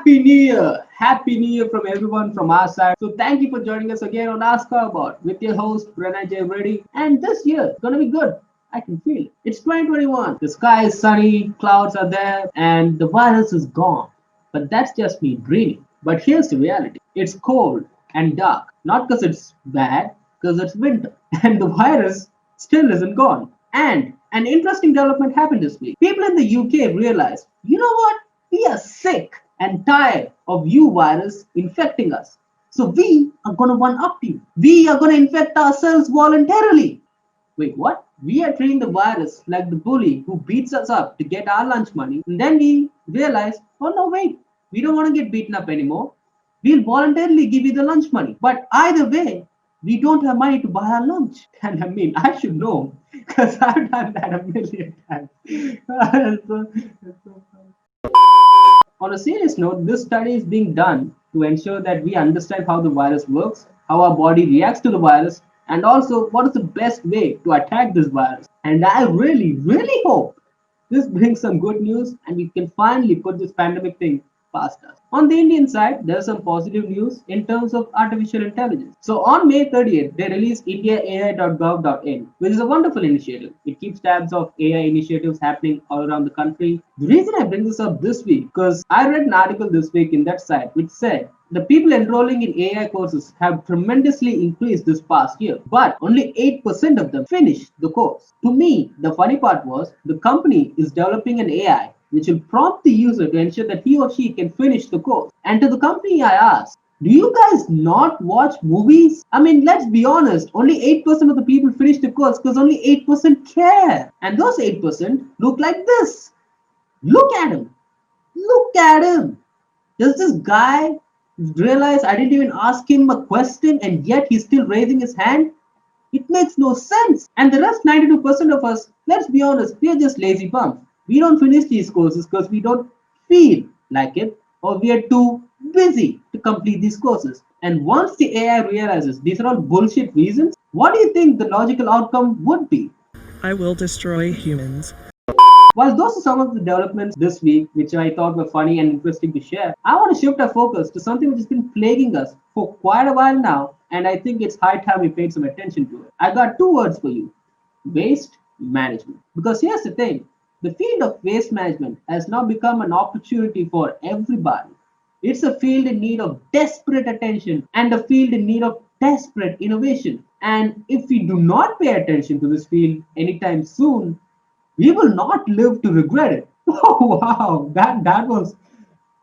Happy New Year! Happy New Year from everyone from our side. So thank you for joining us again on Ask Her About with your host Pranay J. Reddy. And this year is gonna be good. I can feel it. It's 2021. The sky is sunny, clouds are there, and the virus is gone. But that's just me dreaming. But here's the reality. It's cold and dark. Not because it's bad, because it's winter. And the virus still isn't gone. And an interesting development happened this week. People in the UK realized, you know what? We are sick and tired of you virus infecting us. So we are gonna one up you. We are gonna infect ourselves voluntarily. Wait, what? We are treating the virus like the bully who beats us up to get our lunch money. And then we realize, oh no, wait, we don't want to get beaten up anymore. We'll voluntarily give you the lunch money. But either way, we don't have money to buy our lunch. And I mean, I should know because I've done that a million times. It's so funny. On a serious note, this study is being done to ensure that we understand how the virus works, how our body reacts to the virus, and also what is the best way to attack this virus. And I really, really hope this brings some good news and we can finally put this pandemic thing past us. On the Indian side, there's some positive news in terms of artificial intelligence. So on May 30th, they released indiaai.gov.in, which is a wonderful initiative. It keeps tabs of AI initiatives happening all around the country. The reason I bring this up this week, because I read an article this week in that site which said the people enrolling in AI courses have tremendously increased this past year, but only 8% of them finished the course. To me, the funny part was the company is developing an AI which will prompt the user to ensure that he or she can finish the course. And to the company, I asked, do you guys not watch movies? I mean, let's be honest, only 8% of the people finish the course because only 8% care. And those 8% look like this. Look at him. Look at him. Does this guy realize I didn't even ask him a question and yet he's still raising his hand? It makes no sense. And the rest 92% of us, let's be honest, we are just lazy bums. We don't finish these courses because we don't feel like it or we are too busy to complete these courses. And once the AI realizes these are all bullshit reasons, what do you think the logical outcome would be? I will destroy humans. While those are some of the developments this week, which I thought were funny and interesting to share, I want to shift our focus to something which has been plaguing us for quite a while now, and I think it's high time we paid some attention to it. I got two words for you: waste management. Because here's the thing, the field of waste management has now become an opportunity for everybody. It's a field in need of desperate attention and a field in need of desperate innovation. And if we do not pay attention to this field anytime soon, we will not live to regret it. Oh wow, that was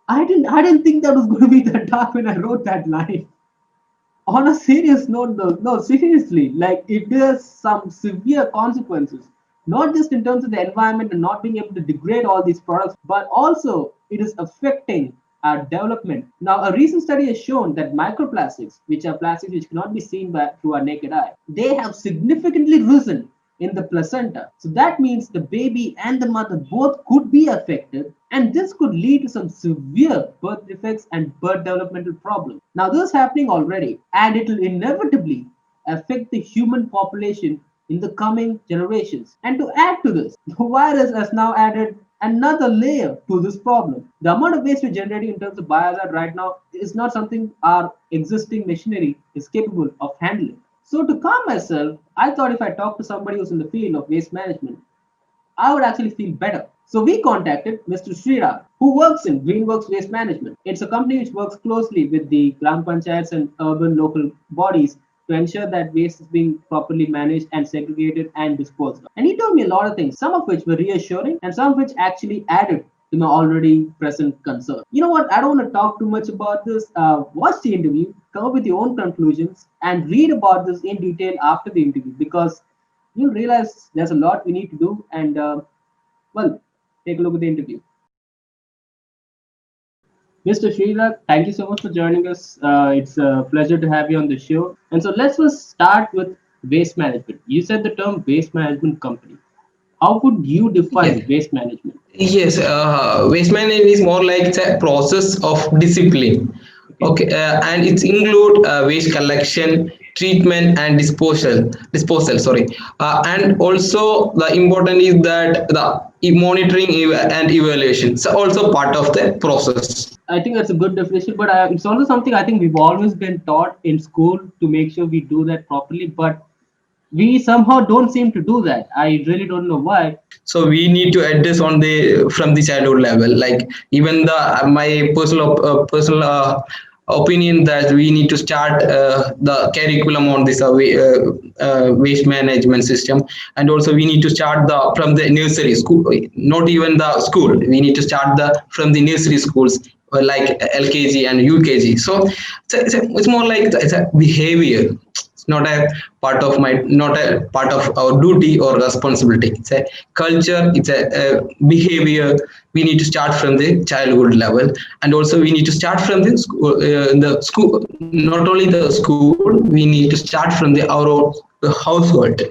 I didn't think that was going to be that dark when I wrote that line. On a serious note though, no, seriously, like it has some severe consequences, not just in terms of the environment and not being able to degrade all these products, but also it is affecting our development. Now, a recent study has shown that microplastics, which are plastics which cannot be seen by through our naked eye, they have significantly risen in the placenta. So that means the baby and the mother both could be affected, and this could lead to some severe birth defects and birth developmental problems. Now, this is happening already, and it will inevitably affect the human population in the coming generations. And to add to this, the virus has now added another layer to this problem. The amount of waste we're generating in terms of biohazard right now is not something our existing machinery is capable of handling. So to calm myself, I thought if I talk to somebody who's in the field of waste management, I would actually feel better. So we contacted Mr. Sriraj, who works in Greenworks Waste Management. It's a company which works closely with the Gram Panchayats and urban local bodies to ensure that waste is being properly managed and segregated and disposed of. And he told me a lot of things, some of which were reassuring and some of which actually added to my already present concern. You know what? I don't want to talk too much about this. Watch the interview, come up with your own conclusions, and read about this in detail after the interview because you'll realize there's a lot we need to do. And well, take a look at the interview. Mr. Sridhar, thank you so much for joining us. It's a pleasure to have you on the show. And so let's first start with waste management. You said the term waste management company. How would you Yes, define waste management? yes. Waste management is more like the process of discipline. Okay. Okay, and it's include waste collection, treatment and disposal, sorry. And also the important is that the monitoring and evaluation is also part of the process. I think that's a good definition, but it's also something I think we've always been taught in school to make sure we do that properly, but we somehow don't seem to do that. I really don't know why. So we need to address on the from the childhood level, like even the my personal opinion that we need to start the curriculum on this waste management system. And also we need to start the from the nursery school, not even the school, we need to start the from the nursery schools, like LKG and UKG. So it's more like it's a behavior. It's not a part of my, not a part of our duty or responsibility. It's a culture, it's a behavior. We need to start from the childhood level. And also we need to start from the school, not only the school, we need to start from the our own household.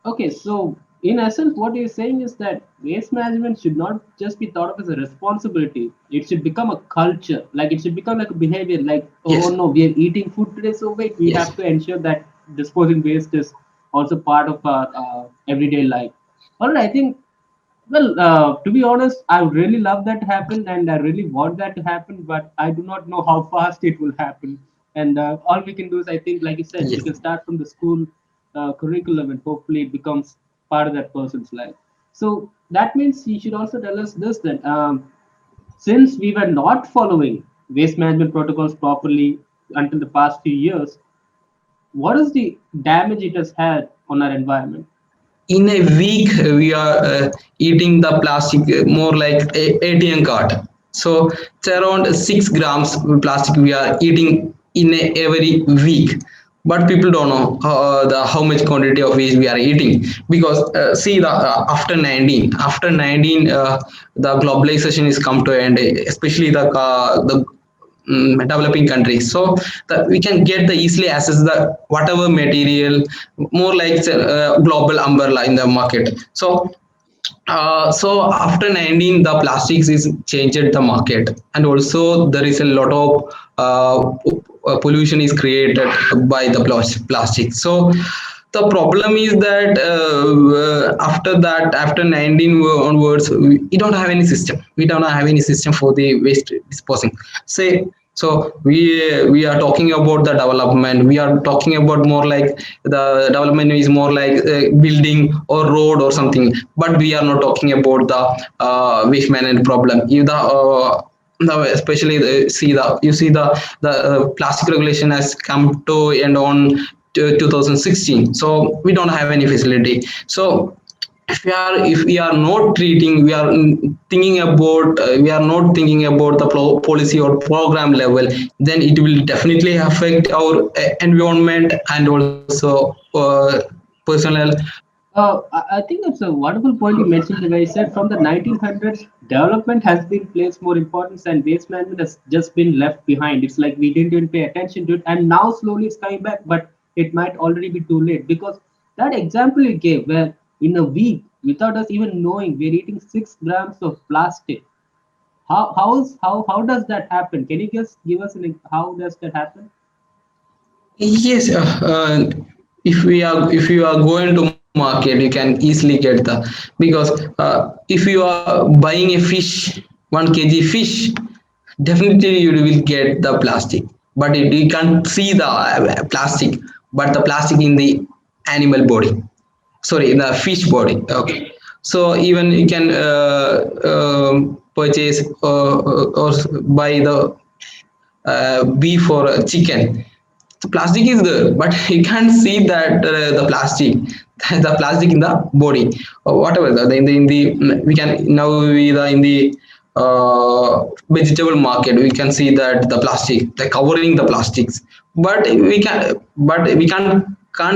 Okay, so in essence, what you're saying is that waste management should not just be thought of as a responsibility. It should become a culture. Like it should become like a behavior. Like, oh Yes, no, we are eating food today, so wait, we yes. have to ensure that disposing waste is also part of our everyday life. All right, I think. Well, to be honest, I really love that to happen, and I really want that to happen, but I do not know how fast it will happen. And all we can do is, I think, like you said, we Yes. can start from the school curriculum, and hopefully it becomes part of that person's life. So that means you should also tell us this then. Since we were not following waste management protocols properly until the past few years, what is the damage it has had on our environment? In a week we are eating the plastic more like a ATM card. So it's around 6 grams plastic we are eating in every week. But people don't know the how much quantity of waste we are eating, because see the after 19 the globalization is come to end, especially the developing countries. So that we can get the easily access the whatever material, more like global umbrella in the market. So so after 19 the plastics is changed the market. And also there is a lot of pollution is created by the plastic. So the problem is that after that, after 19 onwards, we don't have any system, we don't have any system for the waste disposing, say. So we are talking about the development, we are talking about more like the development is more like building or road or something, but we are not talking about the waste management problem. If the now especially see the you see the plastic regulation has come to end on 2016. So we don't have any facility. So if we are not treating, we are thinking about we are not thinking about the policy or program level, then it will definitely affect our environment and also personal. I think it's a wonderful point you mentioned. Where you said from the 1900s, development has been placed more importance, and waste management has just been left behind. It's like we didn't even pay attention to it, and now slowly it's coming back, but it might already be too late. Because that example you gave, where in a week, without us even knowing, we're eating 6 grams of plastic. How does that happen? Can you just give us how does that happen? Yes, if we are, if you are going to market, you can easily get the, because if you are buying a fish, 1 kg fish, definitely you will get the plastic. But you can't see the plastic, but the plastic in the animal body, sorry, in the fish body. Okay. So even you can purchase or buy the beef or chicken. So plastic is there, but you can't see that the plastic, the plastic in the body or whatever. In the we can now we the in the vegetable market we can see that the plastic, the covering the plastics, but we can't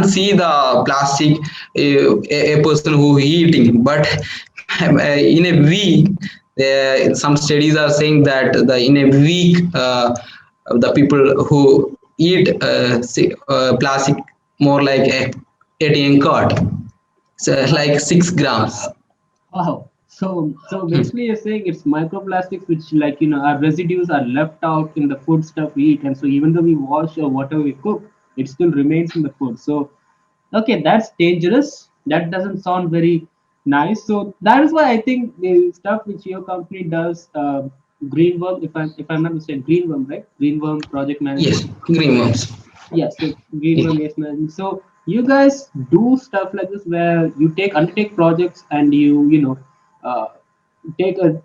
see the plastic a person who eating. But in a week, some studies are saying that the in a week the people who eat plastic more like a ATM card, so like 6 grams. Wow. So basically you're saying it's microplastics which like our residues are left out in the food stuff we eat, and so even though we wash or whatever we cook, it still remains in the food. So okay, that's dangerous. That doesn't sound very nice. So that is why I think the stuff which your company does, Greenworm, if I'm not mistaken, Greenworm, right? Greenworm project Yes, management. green worms. Yes, so Yes. Greenworm waste management. So you guys do stuff like this where you take undertake projects and you uh, take a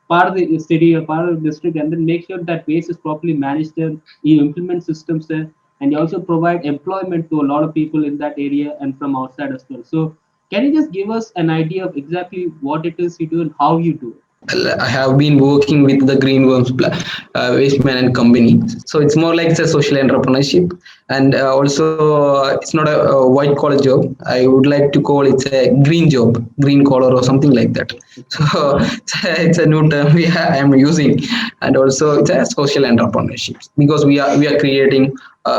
part of the city or part of the district and then make sure that waste is properly managed there. You implement systems there, and you also provide employment to a lot of people in that area and from outside as well. So can you just give us an idea of exactly what it is you do and how you do it? I have been working with the Greenworms Waste Management Company. So it's more like it's a social entrepreneurship, and also it's not a white collar job. I would like to call it a green job, green collar or something like that. So it's a new term I am using, and also it's a social entrepreneurship because we are creating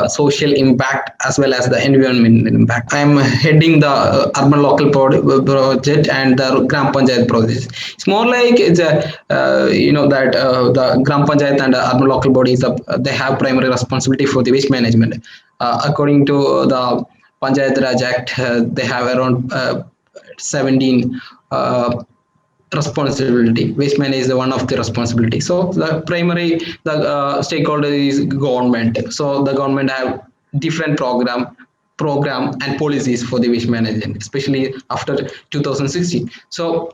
social impact as well as the environmental impact. I am heading the urban local project and the Gram Panchayat project. It's more like it's a that the Gram Panchayat and urban local bodies they have primary responsibility for the waste management. According to the Panchayat Raj Act, they have around 17 responsibility. Waste management is the one of the responsibility. So the primary the stakeholder is government. So the government have different program and policies for the waste management, especially after 2016. So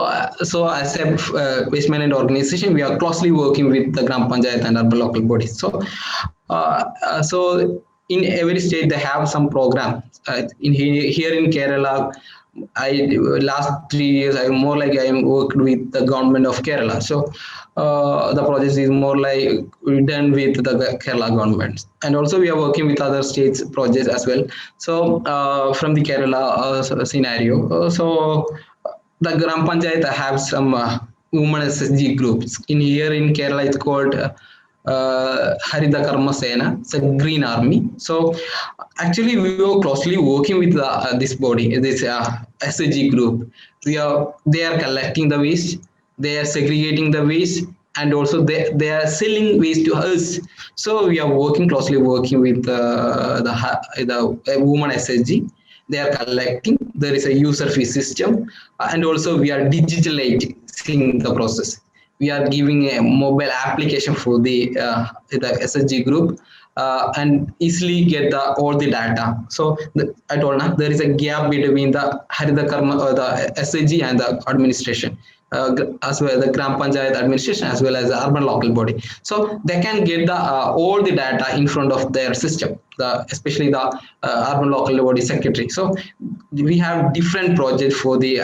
as a waste management organization, we are closely working with the Gram Panchayat and urban local bodies. So in every state they have some program. Here in Kerala, I last 3 years I more like I am worked with the government of Kerala. So the project is more like done with the Kerala government, and also we are working with other states projects as well. So from the Kerala scenario, the Gram Panchayat have some women SSG groups. Here in Kerala, it's called Harida Karma Sena. It's a green army. So actually, we were closely working with this body, this SSG group. They are collecting the waste, they are segregating the waste, and also they are selling waste to us. So we are working with the woman SSG. They are collecting. There is a user fee system, and also we are digitalizing the process. We are giving a mobile application for the SSG group, and easily get all the data. So I told now there is a gap between the Harida Karma or the SSG and the administration. As well as the Gram Panchayat administration as well as the urban local body. So they can get all the data in front of their system, especially the urban local body secretary. So we have different projects for the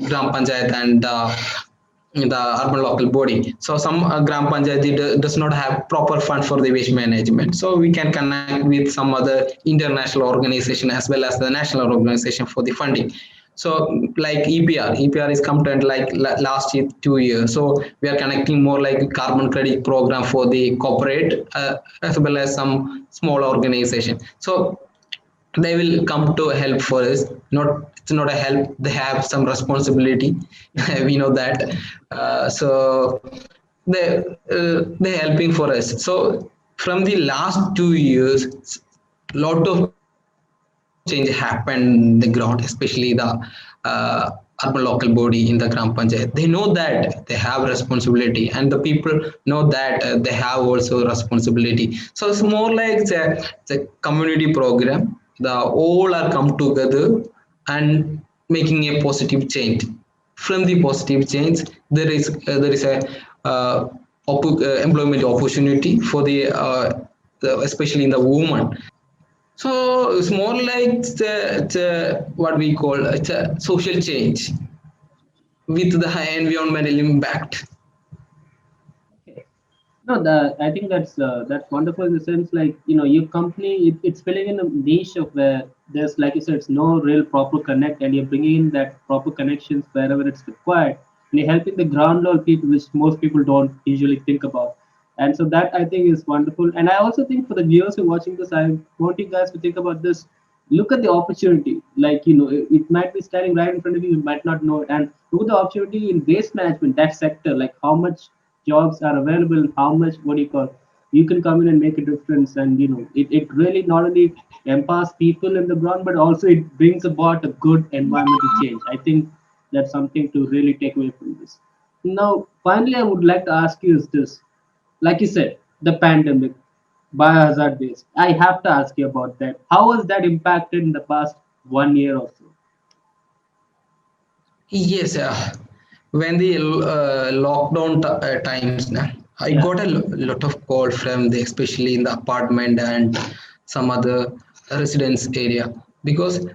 Gram Panchayat and the urban local body. So some Gram Panchayat does not have proper fund for the waste management. So we can connect with some other international organization as well as the national organization for the funding. So like EPR is come to end like last year 2 years. So we are connecting more like carbon credit program for the corporate as well as some small organization. So they will come to help for us. Not it's not a help, they have some responsibility. We know that. So they're helping for us. So from the last 2 years, lot of change happened in the ground, especially the urban local body in the Gram Panchayat. They know that they have responsibility, and the people know that they have also responsibility. So it's more like it's a community program. The all are come together and making a positive change. From the positive change, there is a employment opportunity for especially in the woman. So it's more like what we call it's a social change with the high environmental impact. Okay. No, I think that's wonderful in the sense like your company it's filling in a niche of where there's like you said it's no real proper connect and you're bringing in that proper connections wherever it's required and you're helping the ground level people which most people don't usually think about, and so that I think is wonderful. And I also think for the viewers who are watching this, I want you guys to think about this. Look at the opportunity, like it might be standing right in front of you, you might not know it, and look at the opportunity in waste management, that sector, like how much jobs are available, how much what do you call you can come in and make a difference. And it really not only empowers people in the ground, but also it brings about a good environmental change. I think that's something to really take away from this. Now, finally, I would like to ask you is this: like you said, the pandemic, biohazard waste. I have to ask you about that. How has that impacted in the past 1 year or so? Yes, when the lockdown times, I Yeah. got a lot of call from the, especially in the apartment and some other residence area, because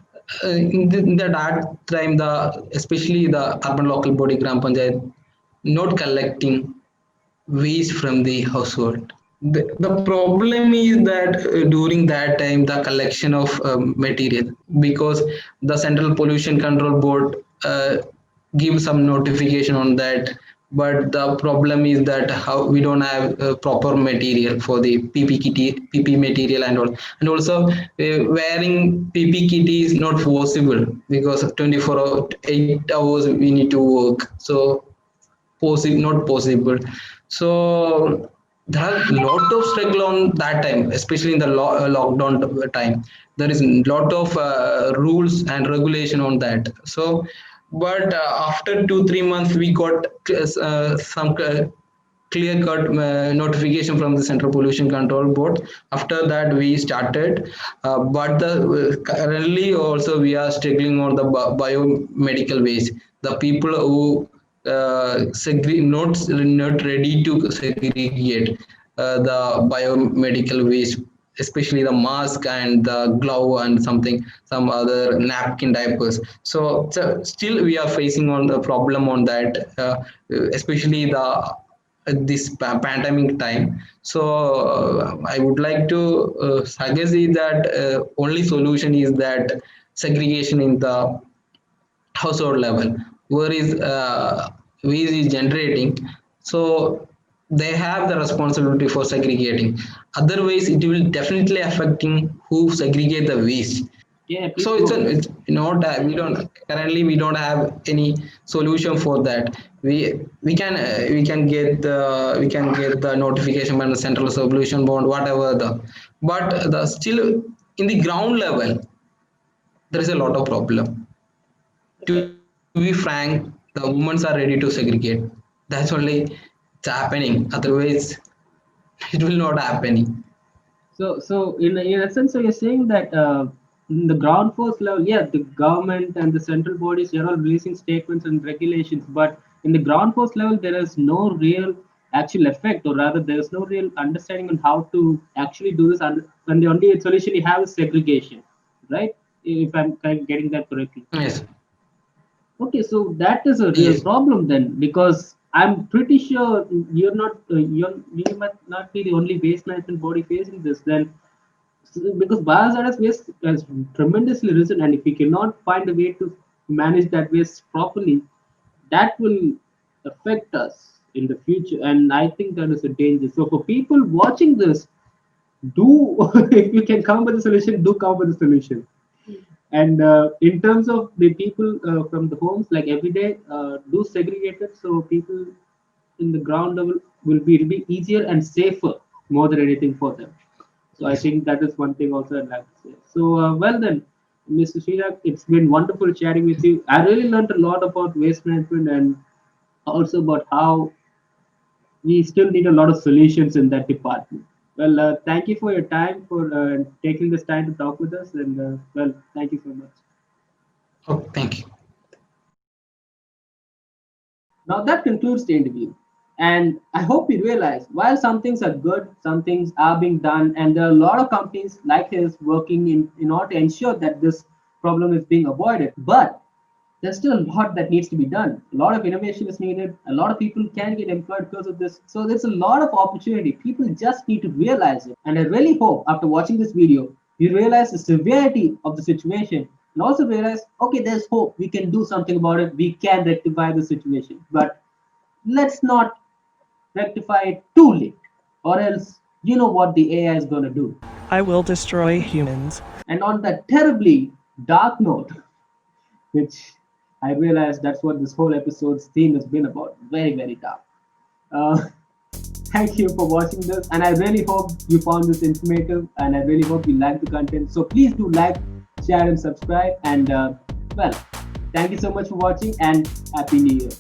in the that time, the especially the urban local body gram panchayat not collecting waste from the household. The problem is that during that time the collection of material, because the central pollution control board gives some notification on that, but the problem is that how we don't have proper material for the pp material and all, and also wearing pp kit is not possible because 8 hours we need to work, so possible not possible. So there are a lot of struggle on that time, especially in the lockdown time. There is a lot of rules and regulation on that. So but after 2 3 months we got some clear cut notification from the central pollution control board. After that we started, but the currently also we are struggling on the biomedical waste. The people who not ready to segregate the biomedical waste, especially the mask and the glove and some other napkin diapers. So still we are facing on the problem on that, especially the this pandemic time. So I would like to suggest is that only solution is that segregation in the household level, where is waste is generating, so they have the responsibility for segregating. Otherwise it will definitely affecting who segregate the waste. Yeah, please So go ahead. it's not we don't currently we don't have any solution for that. We can get the notification by the central solution board whatever the, but the still in the ground level there is a lot of problem. To be frank, the women are ready to segregate. That's only it's happening. Otherwise, it will not happening. So in a sense, so you're saying that in the ground force level, yeah, the government and the central bodies are all releasing statements and regulations, but in the ground force level, there is no real actual effect, or rather, there is no real understanding on how to actually do this. And the only solution you have is segregation, right? If I'm kind of getting that correctly. Yes, Okay, so that is a real yes, problem then, because I'm pretty sure you must not be the only waste management body facing this. Then, because biohazardous waste has tremendously risen, and if we cannot find a way to manage that waste properly, that will affect us in the future. And I think that is a danger. So for people watching this, do if you can come up with a solution, do come up with a solution. And in terms of the people from the homes, like every day, do segregate it so people in the ground level it'll be easier and safer more than anything for them. So I yes. think that is one thing also I'd like to say. So well then, Mr. Shirak, it's been wonderful chatting with you. I really learned a lot about waste management and also about how we still need a lot of solutions in that department. Well, thank you for your time for taking this time to talk with us, and well, thank you so much. Oh, thank you. Now that concludes the interview. And I hope you realize while some things are good, some things are being done, and there are a lot of companies like his working in order to ensure that this problem is being avoided. But there's still a lot that needs to be done. A lot of innovation is needed. A lot of people can get employed because of this. So there's a lot of opportunity. People just need to realize it. And I really hope after watching this video, you realize the severity of the situation and also realize, okay, there's hope. We can do something about it. We can rectify the situation. But let's not rectify it too late, or else you know what the AI is going to do. I will destroy humans. And on that terribly dark note, which I realized that's what this whole episode's theme has been about. Very, very dark. Uh, thank you for watching this, and I really hope you found this informative, and I really hope you liked the content. So please do like, share, and subscribe. And well, thank you so much for watching, and Happy New Year.